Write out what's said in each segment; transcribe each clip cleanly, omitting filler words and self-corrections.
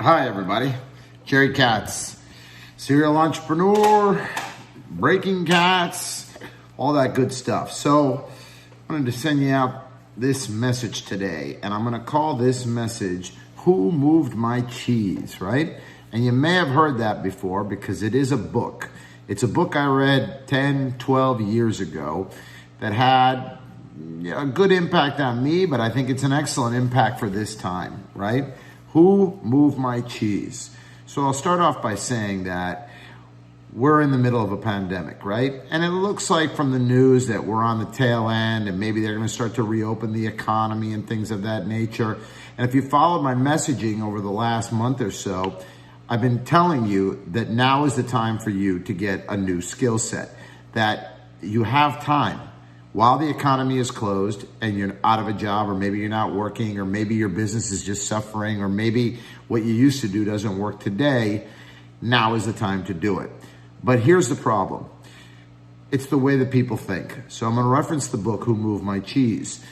Hi, everybody. Jerry Katz, serial entrepreneur, breaking cats, all that good stuff. So I wanted to send you out this message today, and I'm going to call this message, Who Moved My Cheese, right? And you may have heard that before because it is a book. It's a book I read 10, 12 years ago that had a good impact on me, but I think it's an excellent impact for this time, right? Who moved my cheese? So I'll start off by saying that we're in the middle of a pandemic, right? And it looks like from the news that we're on the tail end and maybe they're going to start to reopen the economy and things of that nature. And if you followed my messaging over the last month or so, I've been telling you that now is the time for you to get a new skill set, that you have time. While the economy is closed and you're out of a job, or maybe you're not working, or maybe your business is just suffering, or maybe what you used to do doesn't work today, now is the time to do it. But here's the problem. It's the way that people think. So I'm going to reference the book, Who Moved My Cheese.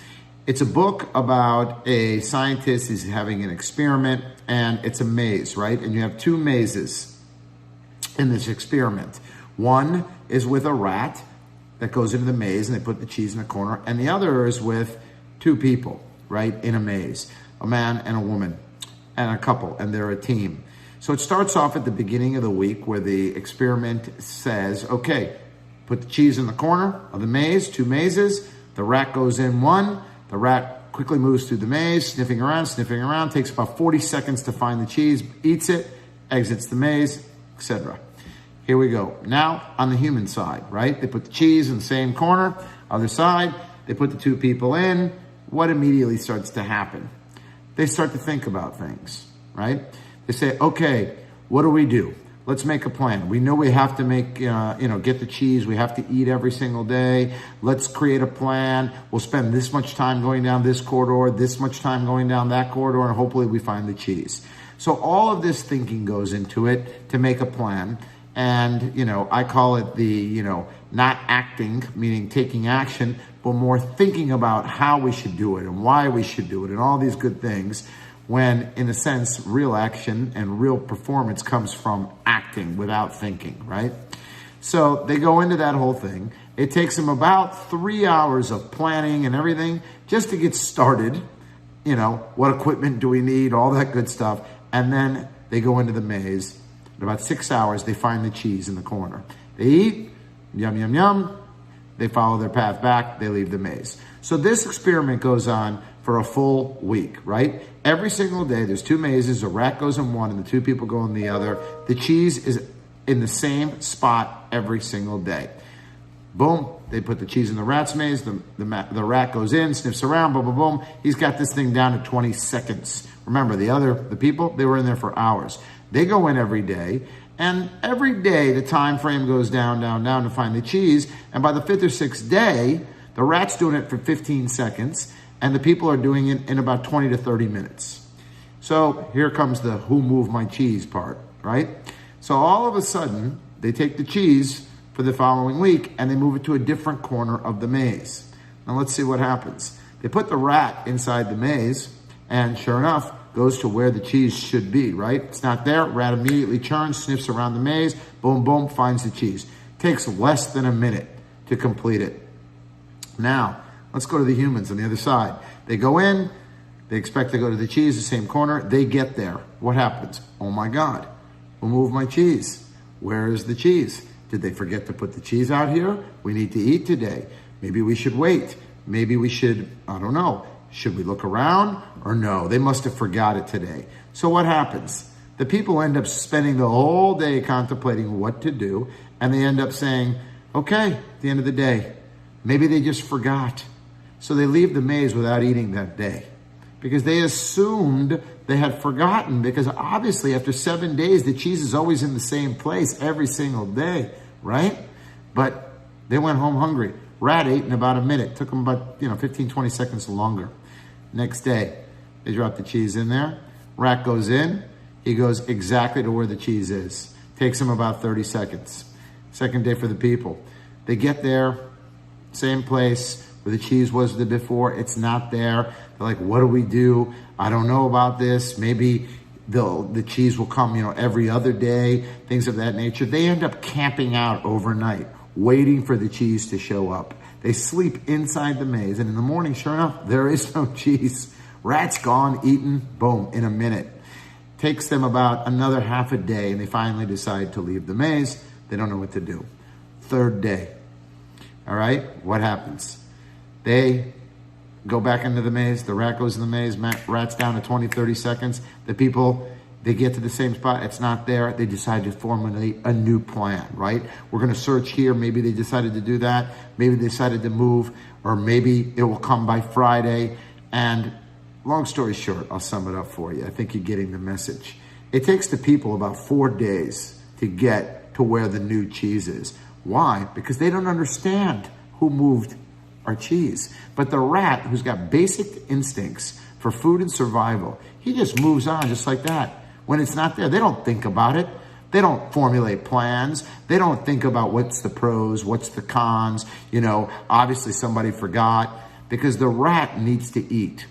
It's a book about a scientist who's having an experiment, and it's a maze, right? And you have two mazes in this experiment. One is with a rat that goes into the maze and they put the cheese in a corner. And the other is with two people, right, in a maze, a man and a woman and a couple, and they're a team. So it starts off at the beginning of the week where the experiment says, okay, put the cheese in the corner of the maze, two mazes. The rat goes in one. The rat quickly moves through the maze, sniffing around, takes about 40 seconds to find the cheese, eats it, exits the maze, etc. Here we go. Now on the human side, right? They put the cheese in the same corner. Other side, they put the two people in. What immediately starts to happen? They start to think about things, right? They say, okay, what do we do? Let's make a plan. We know we have to make, get the cheese. We have to eat every single day. Let's create a plan. We'll spend this much time going down this corridor, this much time going down that corridor, and hopefully we find the cheese. So all of this thinking goes into it to make a plan. And, I call it the, not acting, meaning taking action, but more thinking about how we should do it and why we should do it and all these good things, when, in a sense, real action and real performance comes from acting without thinking, right? So they go into that whole thing. It takes them about 3 hours of planning and everything just to get started. What equipment do we need, all that good stuff. And then they go into the maze. In about 6 hours, they find the cheese in the corner. They eat, yum, yum, yum. They follow their path back. They leave the maze. So this experiment goes on for a full week, right? Every single day, there's two mazes. A rat goes in one and the two people go in the other. The cheese is in the same spot every single day. Boom, they put the cheese in the rat's maze. The rat goes in, sniffs around, boom, boom, boom. He's got this thing down to 20 seconds. Remember, the people, they were in there for hours. They go in every day, and every day the time frame goes down to find the cheese. And by the fifth or sixth day, the rat's doing it for 15 seconds, and the people are doing it in about 20 to 30 minutes. So here comes the who moved my cheese part, right? So all of a sudden, they take the cheese for the following week, and they move it to a different corner of the maze. Now let's see what happens. They put the rat inside the maze, and sure enough, goes to where the cheese should be, right? It's not there. Rat immediately turns, sniffs around the maze, boom, boom, finds the cheese. Takes less than a minute to complete it. Now, let's go to the humans on the other side. They go in, they expect to go to the cheese, the same corner. They get there. What happens? Oh my God, who moved my cheese? Where is the cheese? Did they forget to put the cheese out here? We need to eat today. Maybe we should wait. Maybe we should, I don't know. Should we look around or no? They must have forgot it today. So what happens? The people end up spending the whole day contemplating what to do, and they end up saying, okay, at the end of the day, maybe they just forgot. So they leave the maze without eating that day because they assumed they had forgotten, because obviously after 7 days, the cheese is always in the same place every single day, right? But they went home hungry. Rat ate in about a minute. Took them about 15, 20 seconds longer. Next day, they drop the cheese in there. Rat goes in. He goes exactly to where the cheese is. Takes him about 30 seconds. Second day for the people. They get there, same place where the cheese was before. It's not there. They're like, what do we do? I don't know about this. Maybe the cheese will come, every other day, things of that nature. They end up camping out overnight, waiting for the cheese to show up. They sleep inside the maze, and in the morning, sure enough, there is no cheese. Rat's gone, eaten, boom, in a minute. Takes them about another half a day, and they finally decide to leave the maze. They don't know what to do. Third day. All right, what happens? They go back into the maze. The rat goes in the maze. Rat's down to 20, 30 seconds. The people, they get to the same spot. It's not there. They decide to formulate a new plan, right? We're going to search here. Maybe they decided to do that. Maybe they decided to move, or maybe it will come by Friday. And long story short, I'll sum it up for you. I think you're getting the message. It takes the people about 4 days to get to where the new cheese is. Why? Because they don't understand who moved our cheese. But the rat, who's got basic instincts for food and survival, he just moves on just like that. When it's not there, they don't think about it. They don't formulate plans. They don't think about what's the pros, what's the cons. Obviously somebody forgot, because the rat needs to eat.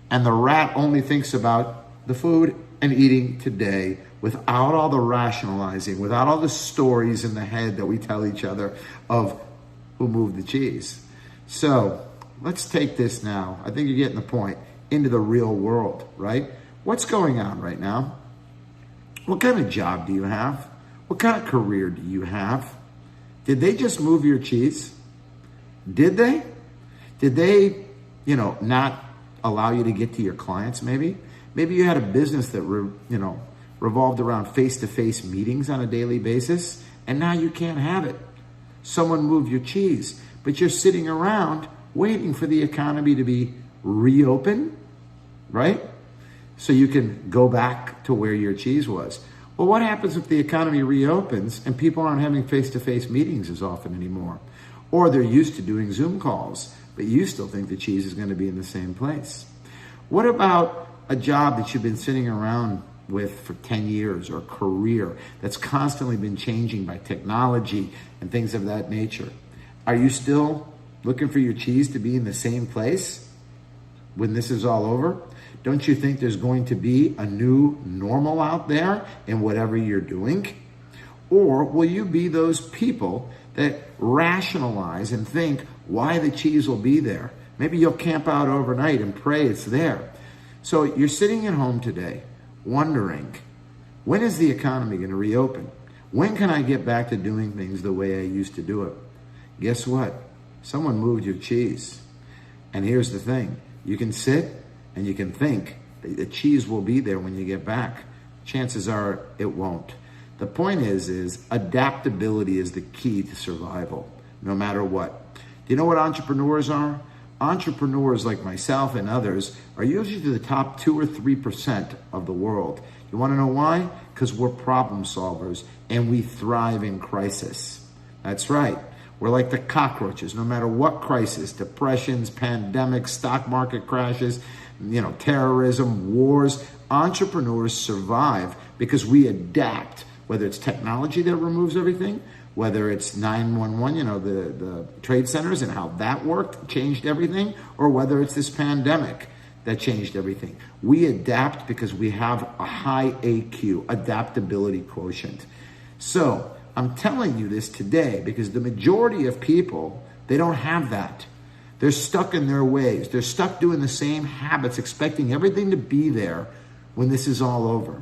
And the rat only thinks about the food and eating today, without all the rationalizing, without all the stories in the head that we tell each other of who moved the cheese. So let's take this now, I think you're getting the point, into the real world, right? What's going on right now? What kind of job do you have? What kind of career do you have? Did they just move your cheese? Did they? Did they, not allow you to get to your clients maybe? Maybe you had a business that, revolved around face-to-face meetings on a daily basis, and now you can't have it. Someone moved your cheese, but you're sitting around waiting for the economy to be reopened, right? So you can go back to where your cheese was. Well, what happens if the economy reopens and people aren't having face-to-face meetings as often anymore? Or they're used to doing Zoom calls, but you still think the cheese is going to be in the same place. What about a job that you've been sitting around with for 10 years, or a career that's constantly been changing by technology and things of that nature? Are you still looking for your cheese to be in the same place when this is all over? Don't you think there's going to be a new normal out there in whatever you're doing? Or will you be those people that rationalize and think why the cheese will be there? Maybe you'll camp out overnight and pray it's there. So you're sitting at home today wondering, when is the economy going to reopen? When can I get back to doing things the way I used to do it? Guess what? Someone moved your cheese. And here's the thing. You can sit and you can think that the cheese will be there when you get back. Chances are it won't. The point is adaptability is the key to survival, no matter what. Do you know what entrepreneurs are? Entrepreneurs like myself and others are usually the top 2 or 3% of the world. You want to know why? Because we're problem solvers and we thrive in crisis. That's right. We're like the cockroaches, no matter what crisis, depressions, pandemics, stock market crashes, terrorism, wars. Entrepreneurs survive because we adapt, whether it's technology that removes everything, whether it's 911, the trade centers and how that worked, changed everything, or whether it's this pandemic that changed everything. We adapt because we have a high AQ, adaptability quotient. So I'm telling you this today because the majority of people, they don't have that. They're stuck in their ways. They're stuck doing the same habits, expecting everything to be there when this is all over.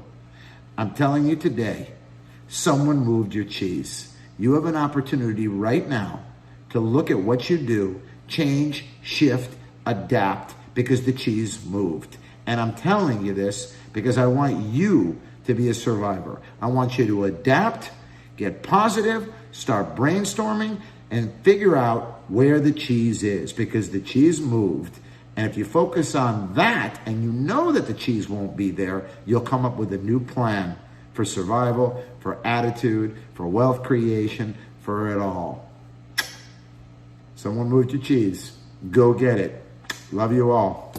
I'm telling you today, someone moved your cheese. You have an opportunity right now to look at what you do, change, shift, adapt, because the cheese moved. And I'm telling you this because I want you to be a survivor. I want you to adapt, get positive, start brainstorming, and figure out where the cheese is, because the cheese moved. And if you focus on that and you know that the cheese won't be there, you'll come up with a new plan for survival, for attitude, for wealth creation, for it all. Someone moved your cheese. Go get it. Love you all.